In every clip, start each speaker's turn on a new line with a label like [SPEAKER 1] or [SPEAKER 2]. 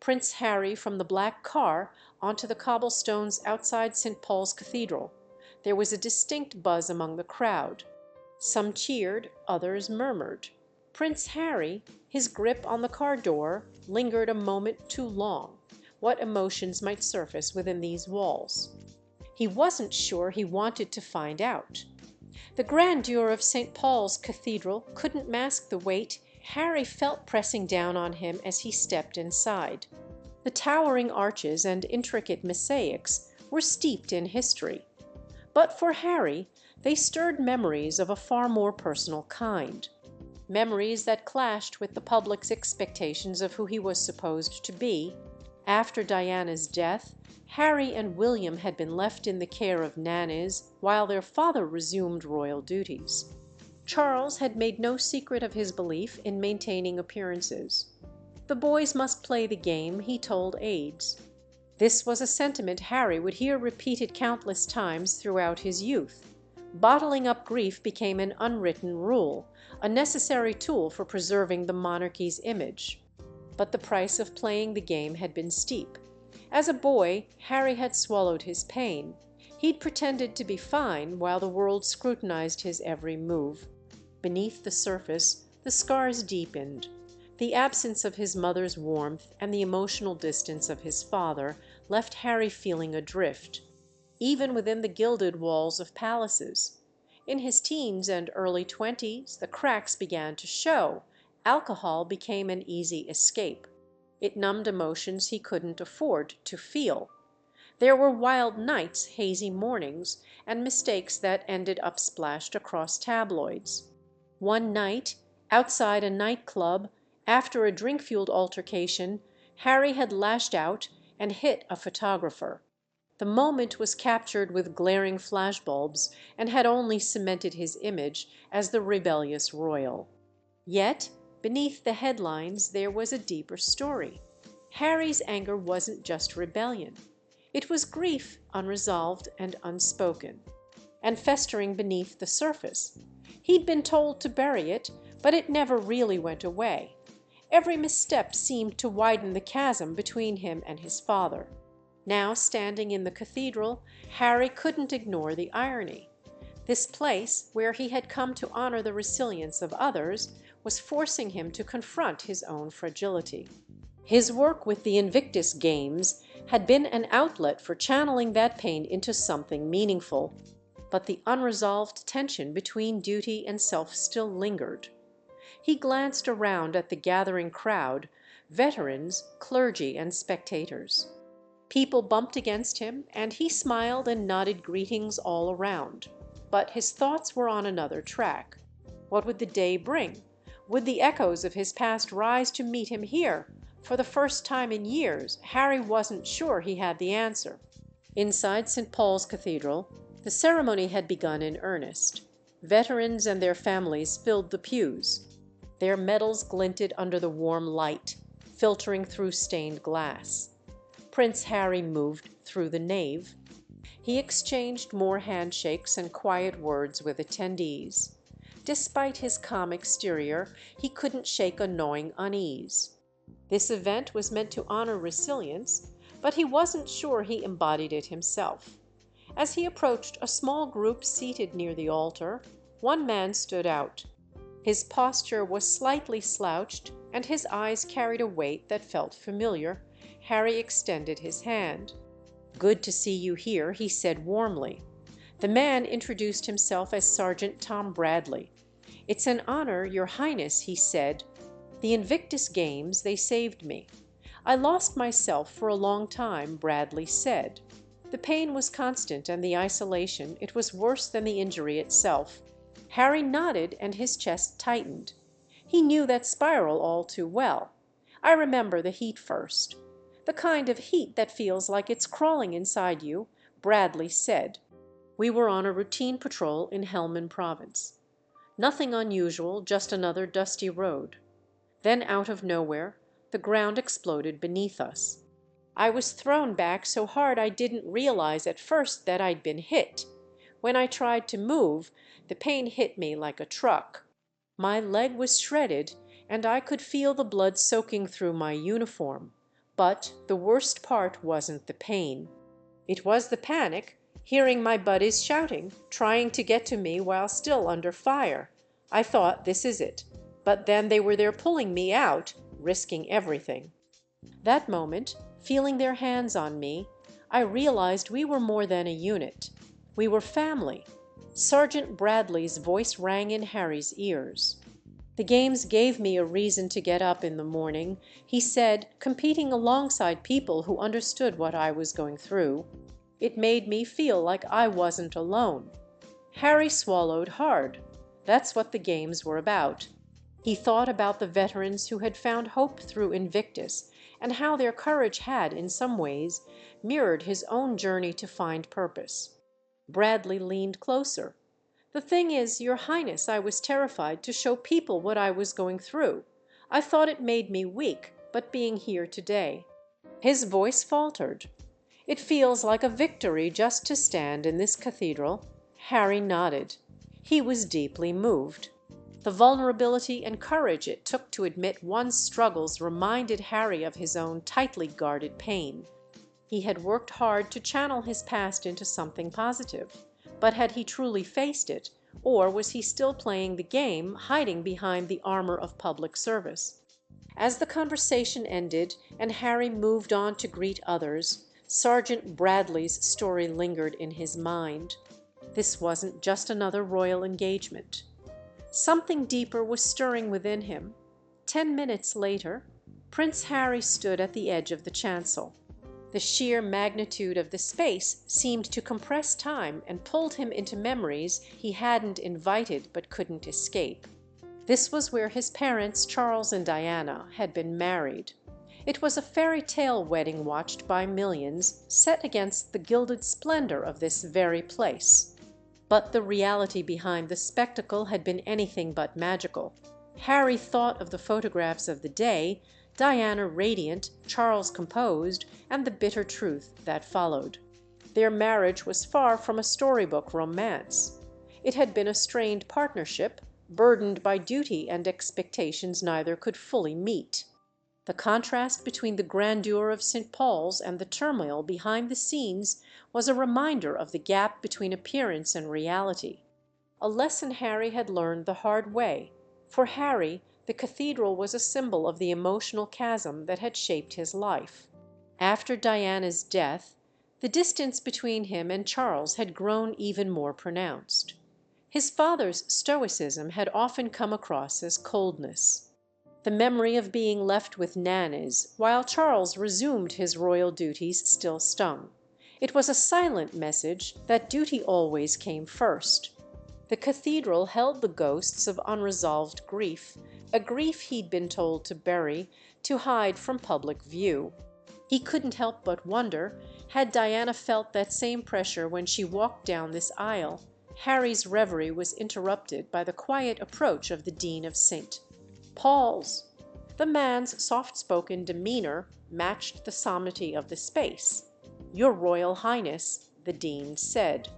[SPEAKER 1] Prince Harry from the black car onto the cobblestones outside St. Paul's Cathedral. There was a distinct buzz among the crowd. Some cheered, others murmured. Prince Harry, his grip on the car door, lingered a moment too long. What emotions might surface within these walls? He wasn't sure he wanted to find out. The grandeur of St. Paul's Cathedral couldn't mask the weight Harry felt pressing down on him as he stepped inside. The towering arches and intricate mosaics were steeped in history. But for Harry, they stirred memories of a far more personal kind. Memories that clashed with the public's expectations of who he was supposed to be. After Diana's death, Harry and William had been left in the care of nannies while their father resumed royal duties. Charles had made no secret of his belief in maintaining appearances. The boys must play the game, he told aides. This was a sentiment Harry would hear repeated countless times throughout his youth. Bottling up grief became an unwritten rule, a necessary tool for preserving the monarchy's image. But the price of playing the game had been steep. As a boy, Harry had swallowed his pain. He'd pretended to be fine while the world scrutinized his every move. Beneath the surface, the scars deepened. The absence of his mother's warmth and the emotional distance of his father left Harry feeling adrift, even within the gilded walls of palaces. In his teens and early 20s, the cracks began to show. Alcohol became an easy escape. It numbed emotions he couldn't afford to feel. There were wild nights, hazy mornings, and mistakes that ended up splashed across tabloids. One night, outside a nightclub, after a drink-fueled altercation, Harry had lashed out and hit a photographer. The moment was captured with glaring flashbulbs and had only cemented his image as the rebellious royal. Yet, beneath the headlines, there was a deeper story. Harry's anger wasn't just rebellion. It was grief, unresolved and unspoken, and festering beneath the surface. He'd been told to bury it, but it never really went away. Every misstep seemed to widen the chasm between him and his father. Now, standing in the cathedral, Harry couldn't ignore the irony. This place, where he had come to honor the resilience of others, was forcing him to confront his own fragility. His work with the Invictus Games had been an outlet for channeling that pain into something meaningful. But the unresolved tension between duty and self still lingered. He glanced around at the gathering crowd, veterans, clergy, and spectators. People bumped against him, and he smiled and nodded greetings all around. But his thoughts were on another track. What would the day bring? Would the echoes of his past rise to meet him here? For the first time in years, Harry wasn't sure he had the answer. Inside St. Paul's Cathedral, the ceremony had begun in earnest. Veterans and their families filled the pews. Their medals glinted under the warm light, filtering through stained glass. Prince Harry moved through the nave. He exchanged more handshakes and quiet words with attendees. Despite his calm exterior, he couldn't shake a gnawing unease. This event was meant to honor resilience, but he wasn't sure he embodied it himself. As he approached a small group seated near the altar, one man stood out. His posture was slightly slouched, and his eyes carried a weight that felt familiar. Harry extended his hand. "Good to see you here," he said warmly. The man introduced himself as Sergeant Tom Bradley. "It's an honor, Your Highness," he said. "The Invictus Games, they saved me." "I lost myself for a long time," Bradley said. The pain was constant, and the isolation, it was worse than the injury itself. Harry nodded, and his chest tightened. He knew that spiral all too well. "I remember the heat first." "The kind of heat that feels like it's crawling inside you," Bradley said. "We were on a routine patrol in Helmand Province. Nothing unusual, just another dusty road. Then out of nowhere, the ground exploded beneath us. I was thrown back so hard I didn't realize at first that I'd been hit. When I tried to move, the pain hit me like a truck. My leg was shredded, and I could feel the blood soaking through my uniform. But the worst part wasn't the pain. It was the panic, hearing my buddies shouting, trying to get to me while still under fire. I thought, this is it. But then they were there pulling me out, risking everything. That moment, feeling their hands on me, I realized we were more than a unit. We were family. Sergeant Bradley's voice rang in Harry's ears. The games gave me a reason to get up in the morning, he said, competing alongside people who understood what I was going through. It made me feel like I wasn't alone. Harry swallowed hard. That's what the games were about. He thought about the veterans who had found hope through Invictus, and how their courage had, in some ways, mirrored his own journey to find purpose. Bradley leaned closer. "The thing is, Your Highness, I was terrified to show people what I was going through. I thought it made me weak, but being here today—" His voice faltered. "It feels like a victory just to stand in this cathedral." Harry nodded. He was deeply moved. The vulnerability and courage it took to admit one's struggles reminded Harry of his own tightly guarded pain. He had worked hard to channel his past into something positive. But had he truly faced it, or was he still playing the game, hiding behind the armor of public service? As the conversation ended and Harry moved on to greet others, Sergeant Bradley's story lingered in his mind. This wasn't just another royal engagement. Something deeper was stirring within him. 10 minutes later, Prince Harry stood at the edge of the chancel. The sheer magnitude of the space seemed to compress time and pulled him into memories he hadn't invited but couldn't escape. This was where his parents, Charles and Diana, had been married. It was a fairy tale wedding watched by millions, set against the gilded splendor of this very place. But the reality behind the spectacle had been anything but magical. Harry thought of the photographs of the day, Diana radiant, Charles composed, and the bitter truth that followed. Their marriage was far from a storybook romance. It had been a strained partnership, burdened by duty and expectations neither could fully meet. The contrast between the grandeur of St. Paul's and the turmoil behind the scenes was a reminder of the gap between appearance and reality. A lesson Harry had learned the hard way. For Harry, the cathedral was a symbol of the emotional chasm that had shaped his life. After Diana's death, the distance between him and Charles had grown even more pronounced. His father's stoicism had often come across as coldness. The memory of being left with nannies while Charles resumed his royal duties still stung. It was a silent message that duty always came first. The cathedral held the ghosts of unresolved grief, a grief he'd been told to bury, to hide from public view. He couldn't help but wonder, had Diana felt that same pressure when she walked down this aisle? Harry's reverie was interrupted by the quiet approach of the Dean of St. Paul's. The man's soft-spoken demeanor matched the solemnity of the space. "Your Royal Highness," the dean said,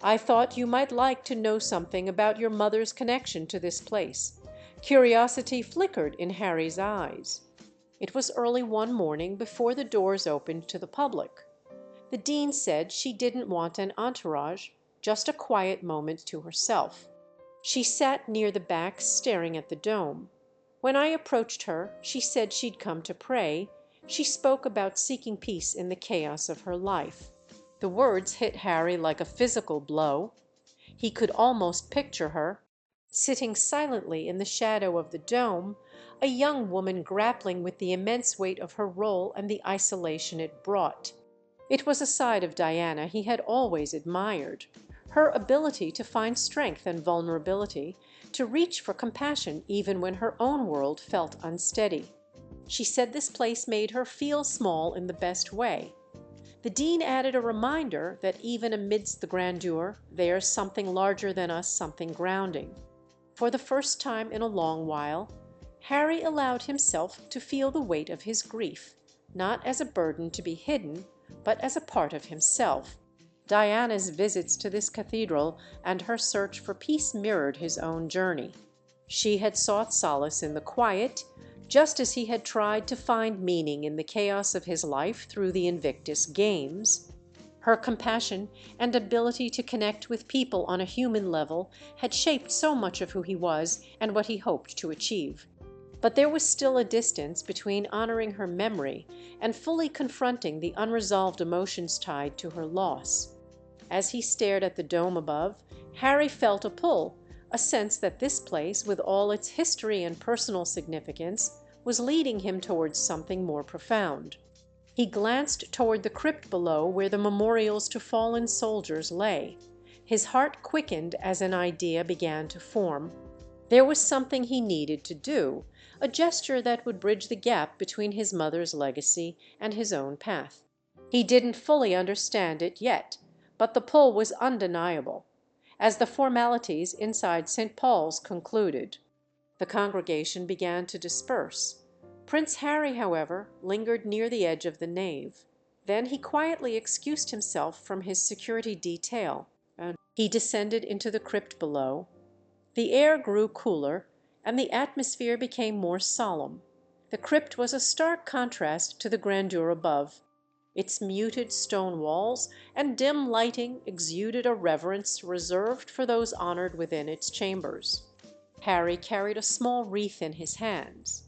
[SPEAKER 1] "I thought you might like to know something about your mother's connection to this place." Curiosity flickered in Harry's eyes. It was early one morning before the doors opened to the public. The dean said she didn't want an entourage, just a quiet moment to herself. She sat near the back staring at the dome. When I approached her, she said she'd come to pray. She spoke about seeking peace in the chaos of her life. The words hit Harry like a physical blow. He could almost picture her, sitting silently in the shadow of the dome, a young woman grappling with the immense weight of her role and the isolation it brought. It was a side of Diana he had always admired, her ability to find strength and vulnerability, to reach for compassion even when her own world felt unsteady. She said this place made her feel small in the best way. The dean added a reminder that even amidst the grandeur, there's something larger than us, something grounding. For the first time in a long while, Harry allowed himself to feel the weight of his grief, not as a burden to be hidden, but as a part of himself. Diana's visits to this cathedral and her search for peace mirrored his own journey. She had sought solace in the quiet, just as he had tried to find meaning in the chaos of his life through the Invictus Games. Her compassion and ability to connect with people on a human level had shaped so much of who he was and what he hoped to achieve. But there was still a distance between honoring her memory and fully confronting the unresolved emotions tied to her loss. As he stared at the dome above, Harry felt a pull, a sense that this place, with all its history and personal significance, was leading him towards something more profound. He glanced toward the crypt below where the memorials to fallen soldiers lay. His heart quickened as an idea began to form. There was something he needed to do, a gesture that would bridge the gap between his mother's legacy and his own path. He didn't fully understand it yet, but the pull was undeniable. As the formalities inside St. Paul's concluded, the congregation began to disperse. Prince Harry, however, lingered near the edge of the nave. Then he quietly excused himself from his security detail, and he descended into the crypt below. The air grew cooler, and the atmosphere became more solemn. The crypt was a stark contrast to the grandeur above. Its muted stone walls and dim lighting exuded a reverence reserved for those honored within its chambers. Harry carried a small wreath in his hands.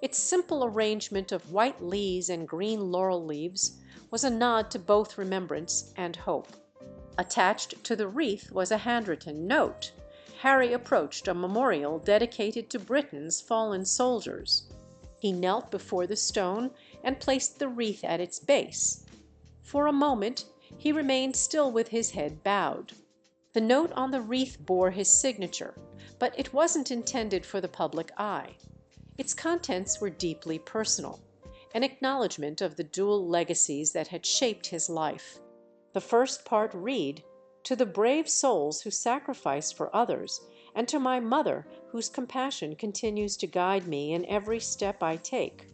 [SPEAKER 1] Its simple arrangement of white leaves and green laurel leaves was a nod to both remembrance and hope. Attached to the wreath was a handwritten note. Harry approached a memorial dedicated to Britain's fallen soldiers. He knelt before the stone and placed the wreath at its base. For a moment he remained still with his head bowed. The note on the wreath bore his signature, but it wasn't intended for the public eye. Its contents were deeply personal, an acknowledgment of the dual legacies that had shaped his life. The first part read, "To the brave souls who sacrifice for others, and to my mother whose compassion continues to guide me in every step I take.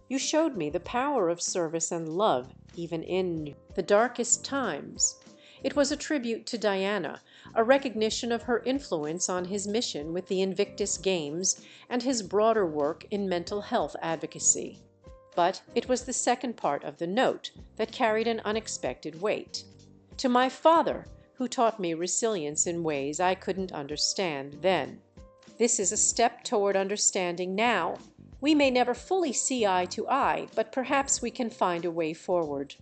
[SPEAKER 1] You showed me the power of service and love even in the darkest times." It was a tribute to Diana, a recognition of her influence on his mission with the Invictus Games and his broader work in mental health advocacy. But it was the second part of the note that carried an unexpected weight. "To my father, who taught me resilience in ways I couldn't understand then. This is a step toward understanding now. We may never fully see eye to eye, but perhaps we can find a way forward."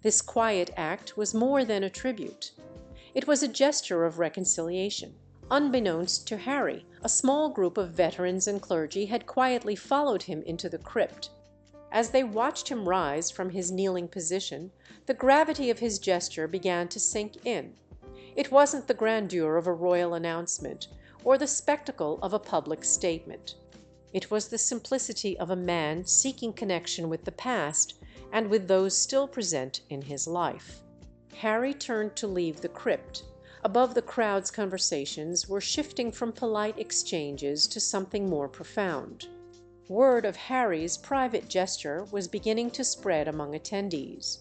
[SPEAKER 1] This quiet act was more than a tribute. It was a gesture of reconciliation. Unbeknownst to Harry, a small group of veterans and clergy had quietly followed him into the crypt. As they watched him rise from his kneeling position, the gravity of his gesture began to sink in. It wasn't the grandeur of a royal announcement, or the spectacle of a public statement. It was the simplicity of a man seeking connection with the past and with those still present in his life. Harry turned to leave the crypt. Above the crowd's conversations were shifting from polite exchanges to something more profound. Word of Harry's private gesture was beginning to spread among attendees.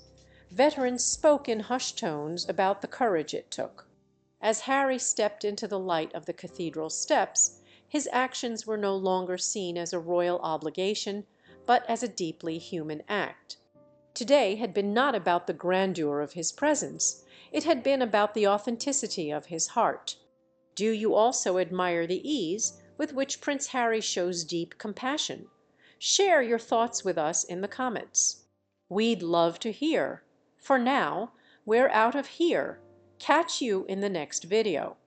[SPEAKER 1] Veterans spoke in hushed tones about the courage it took. As Harry stepped into the light of the cathedral steps, his actions were no longer seen as a royal obligation, but as a deeply human act. Today had been not about the grandeur of his presence, it had been about the authenticity of his heart. Do you also admire the ease with which Prince Harry shows deep compassion? Share your thoughts with us in the comments. We'd love to hear. For now, we're out of here. Catch you in the next video.